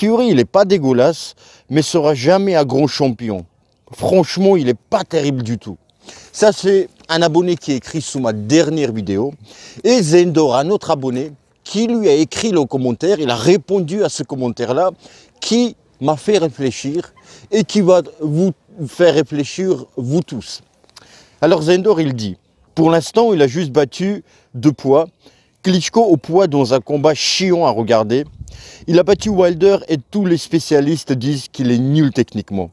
Fury, il n'est pas dégueulasse, mais sera jamais un grand champion. Franchement, il n'est pas terrible du tout. Ça, c'est un abonné qui a écrit sous ma dernière vidéo. Et Zendor, un autre abonné, qui lui a écrit le commentaire, il a répondu à ce commentaire-là, qui m'a fait réfléchir et qui va vous faire réfléchir, vous tous. Alors Zendor, il dit, pour l'instant, il a juste battu 2 poids. Klitschko au poids dans un combat chiant à regarder. Il a battu Wilder et tous les spécialistes disent qu'il est nul techniquement.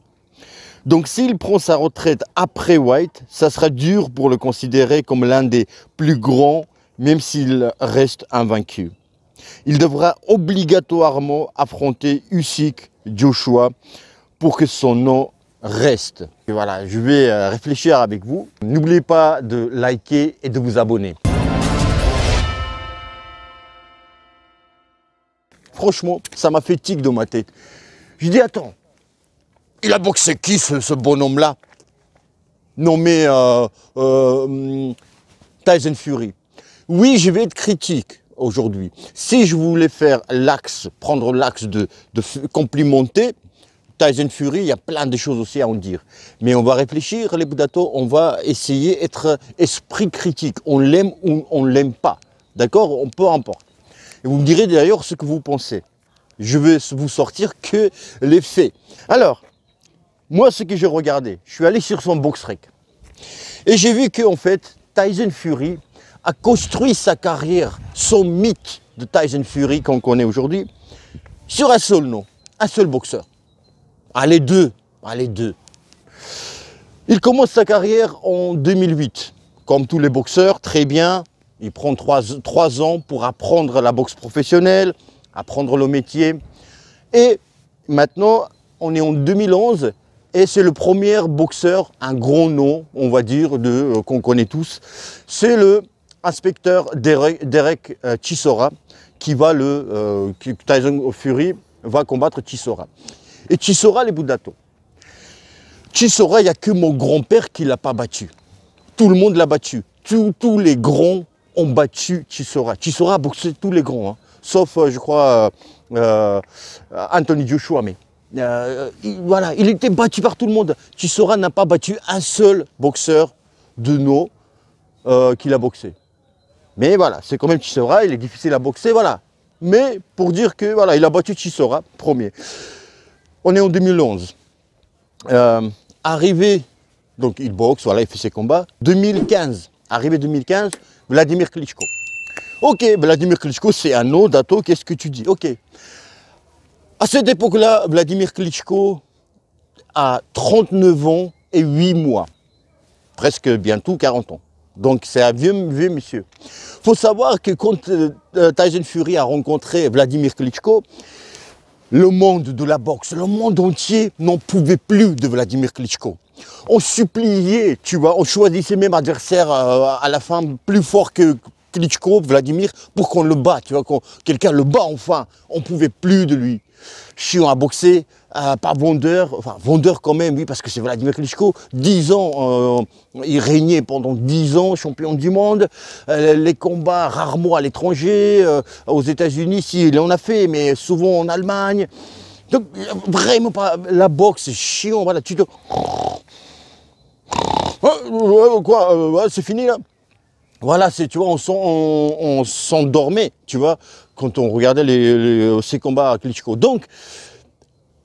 Donc s'il prend sa retraite après White, ça sera dur pour le considérer comme l'un des plus grands, même s'il reste invaincu. Il devra obligatoirement affronter Usyk, Joshua, pour que son nom reste. Et voilà, je vais réfléchir avec vous. N'oubliez pas de liker et de vous abonner. Franchement, ça m'a fait tic dans ma tête. Je dis, attends, il a boxé qui ce bonhomme-là? Nommé Tyson Fury. Oui, je vais être critique aujourd'hui. Si je voulais faire l'axe, prendre l'axe de complimenter Tyson Fury, il y a plein de choses aussi à en dire. Mais on va réfléchir, les Boudatos, on va essayer d'être esprit critique. On l'aime ou on ne l'aime pas. D'accord? Peu importe. Et vous me direz d'ailleurs ce que vous pensez. Je vais vous sortir que les faits. Alors, moi, ce que j'ai regardé, je suis allé sur son BoxRec. Et j'ai vu qu'en fait, Tyson Fury a construit sa carrière, son mythe de Tyson Fury qu'on connaît aujourd'hui, sur un seul nom, un seul boxeur. Allez, deux. Il commence sa carrière en 2008. Comme tous les boxeurs, très bien. Il prend 3 ans pour apprendre la boxe professionnelle, apprendre le métier. Et maintenant, on est en 2011 et c'est le premier boxeur, un grand nom, on va dire, qu'on connaît tous. C'est le inspecteur Derek Chisora qui va Tyson Fury va combattre Chisora. Et Chisora, les Boudatos. Chisora, il n'y a que mon grand-père qui ne l'a pas battu. Tout le monde l'a battu. Tous les grands ont battu Chisora. Chisora a boxé tous les grands, hein, sauf, je crois, Anthony Joshua. Mais voilà, il était battu par tout le monde. Chisora n'a pas battu un seul boxeur de nos qu'il a boxé. Mais voilà, c'est quand même Chisora, il est difficile à boxer, voilà. Mais pour dire que voilà, il a battu Chisora, premier. On est en 2011. Arrivé, donc il boxe, voilà, il fait ses combats. 2015, arrivé 2015, Vladimir Klitschko. Ok, Vladimir Klitschko, c'est un nom, Dato, qu'est-ce que tu dis? Ok. À cette époque-là, Vladimir Klitschko a 39 ans et 8 mois. Presque bientôt 40 ans. Donc c'est un vieux monsieur. Il faut savoir que quand Tyson Fury a rencontré Vladimir Klitschko, le monde de la boxe, le monde entier n'en pouvait plus de Vladimir Klitschko. On suppliait, tu vois, on choisissait même adversaire à la fin plus fort que Klitschko, Vladimir, pour qu'on le batte, tu vois, quand quelqu'un le bat enfin, on ne pouvait plus de lui. Chiant à boxer, pas vendeur, enfin vendeur quand même, oui, parce que c'est Vladimir Klitschko, 10 ans, il régnait pendant 10 ans, champion du monde, les combats rarement à l'étranger, aux États-Unis, si, il en a fait, mais souvent en Allemagne. Donc, vraiment pas, la boxe, c'est chiant, voilà, tu te... Quoi, c'est fini là? Voilà, tu vois, on s'endormait, tu vois, quand on regardait ces combats à Klitschko. Donc,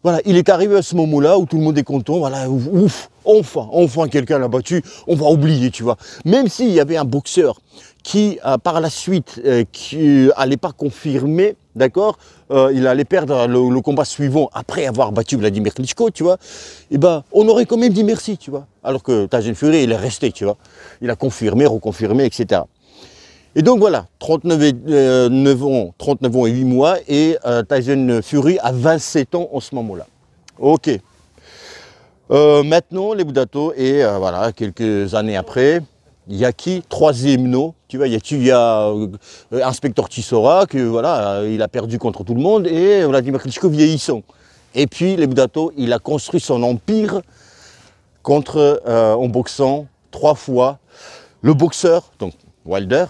voilà, il est arrivé à ce moment-là où tout le monde est content, voilà, ouf, enfin quelqu'un l'a battu, on va oublier, tu vois. Même s'il y avait un boxeur qui, par la suite, qui n'allait pas confirmer, d'accord, il allait perdre le combat suivant après avoir battu Vladimir Klitschko, tu vois, et ben, on aurait quand même dit merci, tu vois. Alors que Tyson Fury, il est resté, tu vois. Il a confirmé, reconfirmé, etc. Et donc voilà, 39 ans et 8 mois, et Tyson Fury a 27 ans en ce moment-là. Ok. Maintenant, les Boudatos, et voilà, quelques années après, il y a qui? Troisième nom, tu vois, il y a Inspecteur Chisora, que voilà, il a perdu contre tout le monde, et Vladimir Klitschko vieillissant. Et puis, les Boudatos, il a construit son empire en boxant 3 fois le boxeur, donc Wilder,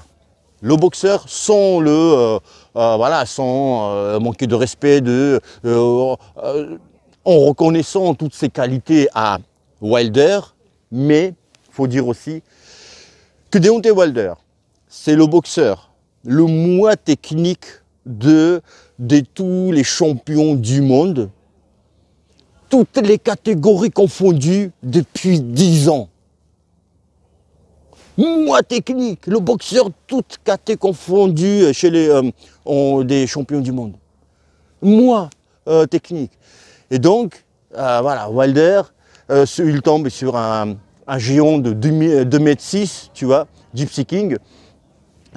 le boxeur sans voilà, sans manquer de respect, en reconnaissant toutes ses qualités à Wilder, mais il faut dire aussi que Deontay Wilder, c'est le boxeur le moins technique de tous les champions du monde, toutes les catégories confondues depuis 10 ans. Moins technique, le boxeur, toutes catégories confondues chez des champions du monde. Moins technique. Et donc, voilà, Wilder, il tombe sur un géant de 2,6 m, tu vois, Gypsy King.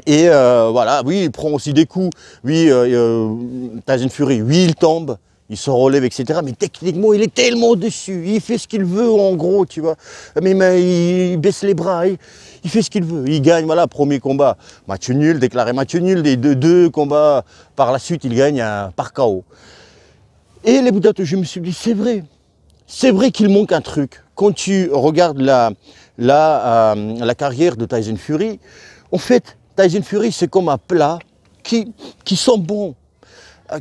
Et voilà, oui, il prend aussi des coups. Oui, Tyson Fury, oui, il tombe, il se relève, etc. Mais techniquement, il est tellement au-dessus. Il fait ce qu'il veut, en gros, tu vois. Mais il baisse les bras, il fait ce qu'il veut. Il gagne, voilà, premier combat, match nul, déclaré match nul. Les deux combats, par la suite, il gagne par KO. Et les bouddhas, je me suis dit, c'est vrai. C'est vrai qu'il manque un truc. Quand tu regardes la carrière de Tyson Fury, en fait, Tyson Fury, c'est comme un plat qui sent bon,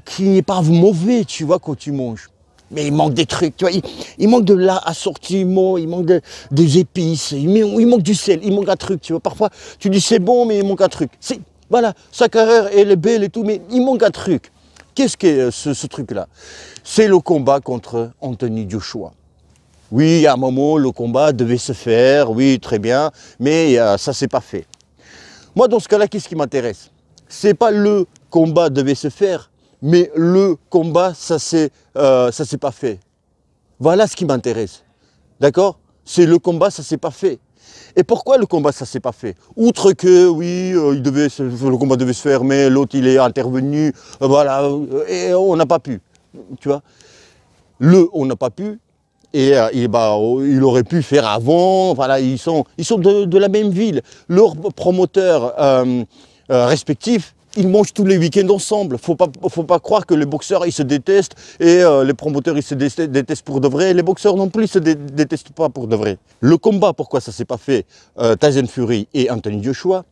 qui n'est pas mauvais, tu vois, quand tu manges. Mais il manque des trucs, tu vois, il manque de l'assortiment, il manque des épices, il manque du sel, il manque un truc, tu vois. Parfois, tu dis c'est bon, mais il manque un truc. Voilà, sa carrière, elle est belle et tout, mais il manque un truc. Qu'est-ce que ce truc-là? C'est le combat contre Anthony Joshua. Oui, à un moment, le combat devait se faire, oui, très bien, mais ça ne s'est pas fait. Moi, dans ce cas-là, qu'est-ce qui m'intéresse? C'est pas le combat devait se faire, mais le combat, ça s'est pas fait. Voilà ce qui m'intéresse. D'accord? C'est le combat, ça s'est pas fait. Et pourquoi le combat, ça s'est pas fait? Outre que, oui, le combat devait se faire, mais l'autre, il est intervenu, voilà, et on n'a pas pu. Tu vois? On n'a pas pu. Et il aurait pu faire avant, voilà, ils sont de la même ville. Leurs promoteurs respectifs, ils mangent tous les week-ends ensemble. Faut pas croire que les boxeurs, ils se détestent et les promoteurs, ils se détestent pour de vrai. Les boxeurs non plus, ils se détestent pas pour de vrai. Le combat, pourquoi ça s'est pas fait, Tyson Fury et Anthony Joshua?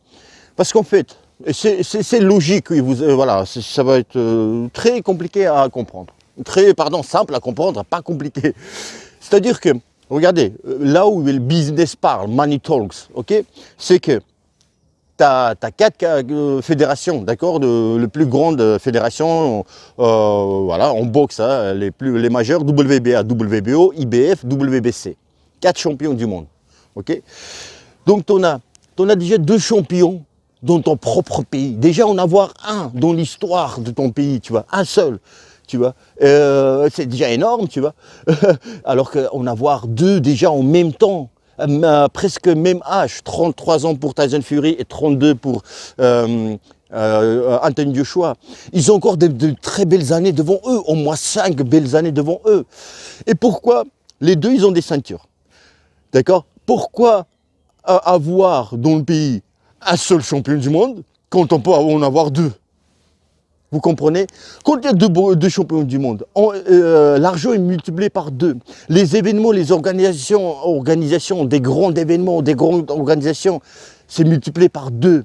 Parce qu'en fait, c'est logique, voilà, ça va être très compliqué à comprendre. Simple à comprendre, pas compliqué. C'est-à-dire que, regardez, là où le business parle, money talks, ok, c'est que tu as 4 fédérations, d'accord, les plus grandes fédérations, voilà, en boxe, hein, les majeures, WBA, WBO, IBF, WBC. 4 champions du monde, ok. Donc, tu as déjà 2 champions dans ton propre pays. Déjà, en avoir un dans l'histoire de ton pays, tu vois, un seul. Tu vois, c'est déjà énorme, tu vois. Alors qu'en avoir 2 déjà en même temps, presque même âge, 33 ans pour Tyson Fury et 32 pour Anthony Joshua. Ils ont encore de très belles années devant eux, au moins 5 belles années devant eux. Et pourquoi les 2, ils ont des ceintures? D'accord? Pourquoi avoir dans le pays un seul champion du monde quand on peut en avoir 2? Vous comprenez? Quand il y a 2 champions du monde, l'argent est multiplié par 2. Les événements, les organisations des grands événements, des grandes organisations, c'est multiplié par 2.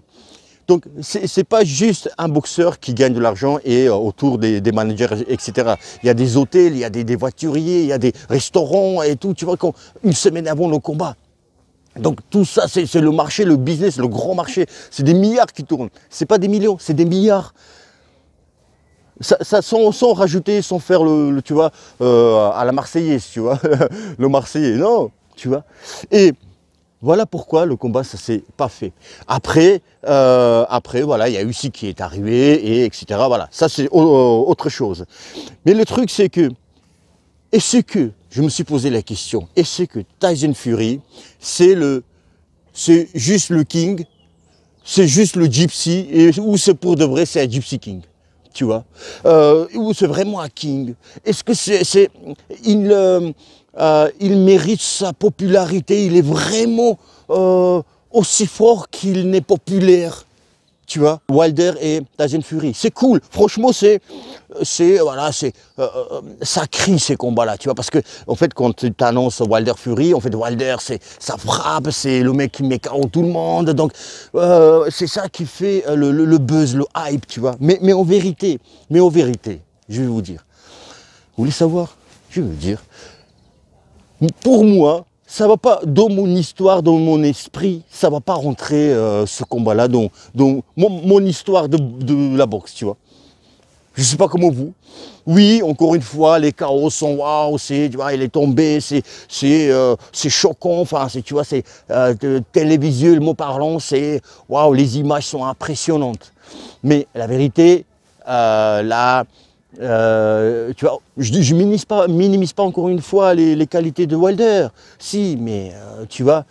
Donc, ce n'est pas juste un boxeur qui gagne de l'argent et autour des managers, etc. Il y a des hôtels, il y a des voituriers, il y a des restaurants et tout. Tu vois, une semaine avant le combat. Donc tout ça, c'est le marché, le business, le grand marché. C'est des milliards qui tournent. Ce n'est pas des millions, c'est des milliards. Ça sans rajouter, sans faire tu vois, à la Marseillaise, tu vois, le Marseillais, non, tu vois. Et voilà pourquoi le combat, ça s'est pas fait. Après, voilà, il y a Usyk qui est arrivé, et etc. Voilà, ça c'est autre chose. Mais le truc, c'est que, je me suis posé la question, est-ce que Tyson Fury, c'est juste le king, c'est juste le gypsy, ou c'est pour de vrai, c'est un gypsy king? Tu vois, ou c'est vraiment un king? Est-ce que il mérite sa popularité? Il est vraiment aussi fort qu'il n'est populaire? tu vois, Wilder et Tyson Fury. C'est cool, franchement, voilà, ça crie ces combats-là, tu vois, parce que, en fait, quand tu t'annonces Wilder Fury, en fait, Wilder, ça frappe, c'est le mec qui met KO tout le monde, donc, c'est ça qui fait le buzz, le hype, tu vois. Mais en vérité, je vais vous dire, vous voulez savoir? Je vais vous dire, pour moi, ça va pas, dans mon histoire, dans mon esprit, ça va pas rentrer ce combat-là dans mon histoire de la boxe, tu vois. Je sais pas comment vous. Oui, encore une fois, les KO sont waouh, tu vois, il est tombé, c'est choquant, enfin, tu vois, c'est télévisuellement parlant, c'est waouh, les images sont impressionnantes. Mais la vérité, là, tu vois, je minimise pas encore une fois les qualités de Wilder. Si, mais tu vois,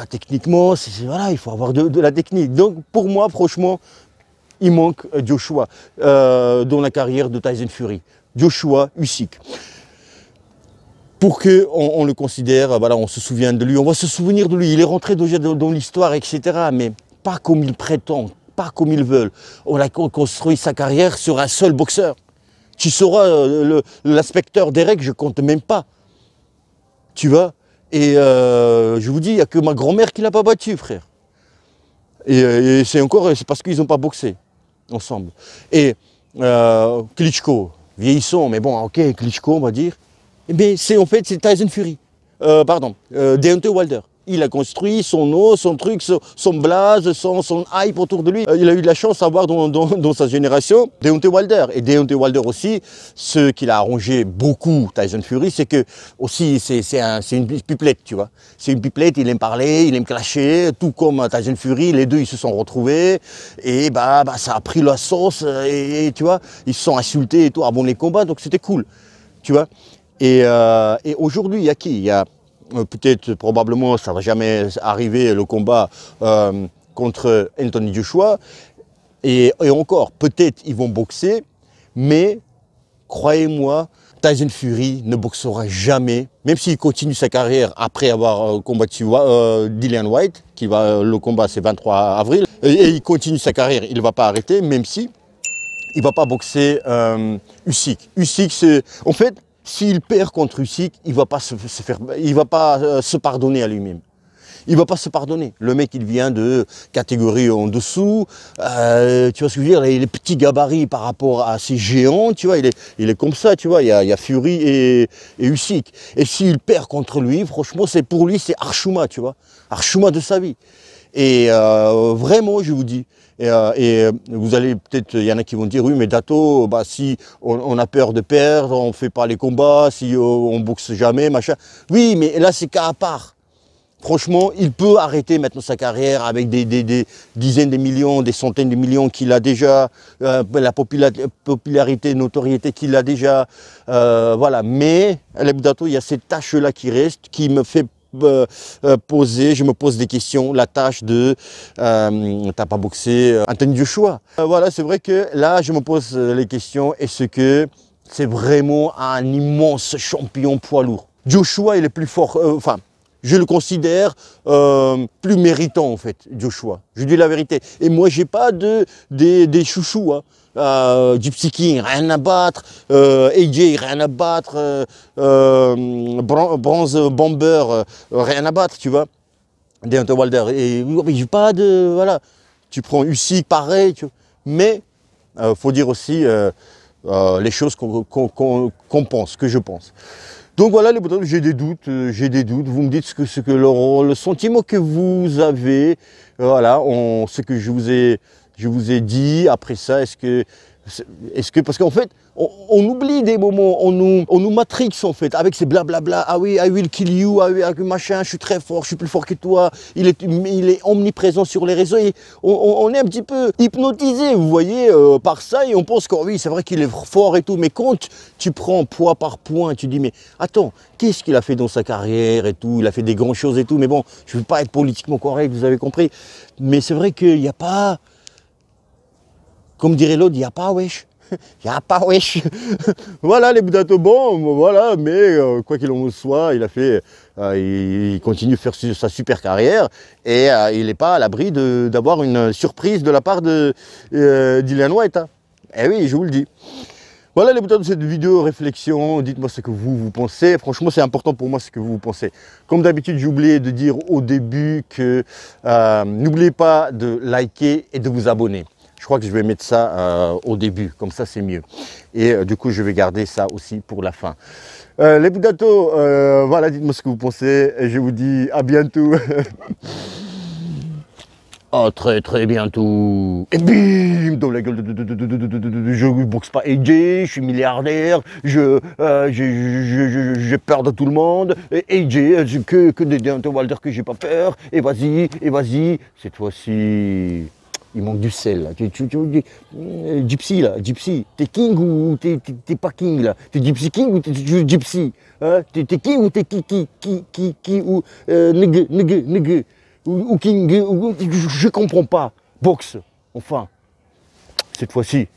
techniquement, voilà, il faut avoir de la technique. Donc pour moi, franchement, il manque Joshua dans la carrière de Tyson Fury. Joshua Usyk. Pour qu'on le considère, voilà, on se souvient de lui, on va se souvenir de lui. Il est rentré déjà dans l'histoire, etc. Mais pas comme il prétend, pas comme ils veulent. On a construit sa carrière sur un seul boxeur. Tu sauras, l'inspecteur Derek, je compte même pas. Tu vois. Et je vous dis, il n'y a que ma grand-mère qui l'a pas battu, frère. Et c'est parce qu'ils n'ont pas boxé ensemble. Et Klitschko, vieillissant, mais bon, ok, Klitschko, on va dire. Mais en fait, c'est Tyson Fury. Deontay Wilder. Il a construit son nom, son truc, son blaze, son hype autour de lui. Il a eu de la chance d'avoir dans sa génération Deontay Wilder. Et Deontay Wilder aussi, ce qu'il a arrangé beaucoup, Tyson Fury, c'est que aussi c'est une pipelette, tu vois. C'est une pipelette, il aime parler, il aime clasher, tout comme Tyson Fury, les deux ils se sont retrouvés. Et bah ça a pris la sauce, et tu vois, ils se sont insultés et tout avant les combats, donc c'était cool, tu vois. Et aujourd'hui, il y a qui? Il y a peut-être, probablement, ça ne va jamais arriver, le combat contre Anthony Joshua. Et encore, peut-être ils vont boxer, mais croyez-moi, Tyson Fury ne boxera jamais, même s'il continue sa carrière après avoir combattu Dillian Whyte, le combat c'est 23 avril, et il continue sa carrière, il ne va pas arrêter, même si il ne va pas boxer Usyk. Usyk, c'est... En fait, s'il perd contre Usyk, il ne va pas se pardonner à lui-même. Il ne va pas se pardonner. Le mec, il vient de catégorie en dessous. Tu vois ce que je veux dire? Il est petit gabarit par rapport à ces géants. Tu vois, il est comme ça. Tu vois, il y a Fury et Usyk. Et s'il perd contre lui, franchement, pour lui, c'est Arshuma, tu vois. Arshuma de sa vie. Et vraiment, je vous dis. Et vous allez peut-être, il y en a qui vont dire, oui, mais Dato, bah, si on a peur de perdre, on ne fait pas les combats, si on boxe jamais, machin. Oui, mais là, c'est cas à part. Franchement, il peut arrêter maintenant sa carrière avec des dizaines de millions, des centaines de millions qu'il a déjà, la popularité, notoriété qu'il a déjà. Voilà. Mais, Dato, il y a cette tâche-là qui reste, qui me fait je me pose des questions, la tâche de t'as pas boxé Anthony Joshua. Voilà, c'est vrai que là je me pose les questions, est-ce que c'est vraiment un immense champion poids lourd? Joshua il est plus fort, enfin je le considère plus méritant en fait, Joshua, je dis la vérité. Et moi j'ai pas des chouchous, hein. Gypsy King, rien à battre, AJ, rien à battre, Bronze Bomber, rien à battre, tu vois, Deontay Wilder, et j'ai pas de, voilà, tu prends Usyk, pareil, tu vois. Mais faut dire aussi les choses qu'on pense, que je pense. Donc voilà, les potos, j'ai des doutes, vous me dites le sentiment que vous avez, voilà, ce que je vous ai dit. Après ça, est-ce que parce qu'en fait, on oublie des moments, on nous matrix en fait, avec ces blablabla, ah oui, I will kill you, ah oui, machin, je suis très fort, je suis plus fort que toi, il est omniprésent sur les réseaux, et on est un petit peu hypnotisé, vous voyez, par ça, et on pense que oui, c'est vrai qu'il est fort et tout, mais quand tu prends point par point, tu dis, mais attends, qu'est-ce qu'il a fait dans sa carrière et tout, il a fait des grandes choses et tout, mais bon, je ne veux pas être politiquement correct, vous avez compris, mais c'est vrai qu'il n'y a pas... Comme dirait l'autre, il n'y a pas, wesh. Il n'y a pas wesh. Voilà les Boudato, bon, voilà, mais quoi qu'il en soit, il a fait, il continue de faire sa super carrière et il n'est pas à l'abri d'avoir une surprise de la part de Dillian Whyte. Hein. Eh oui, je vous le dis. Voilà les boutons de cette vidéo réflexion, dites-moi ce que vous pensez, franchement c'est important pour moi ce que vous pensez. Comme d'habitude j'ai oublié de dire au début que n'oubliez pas de liker et de vous abonner. Je crois que je vais mettre ça au début, comme ça c'est mieux. Et du coup je vais garder ça aussi pour la fin. Les Boudato, voilà dites-moi ce que vous pensez et je vous dis à bientôt. Ah, très bientôt. Et bim, dans la gueule je boxe pas AJ, je suis milliardaire, j'ai peur de tout le monde. Et AJ, que des Deontay Wilder que j'ai pas peur. Et vas-y. Cette fois-ci, il manque du sel là. Gypsy là, Gypsy. T'es king ou t'es pas king là? T'es Gypsy king ou t'es Gypsy? Hein? T'es king ou t'es qui ou nigga? Ou King, je comprends pas. Boxe, enfin, cette fois-ci.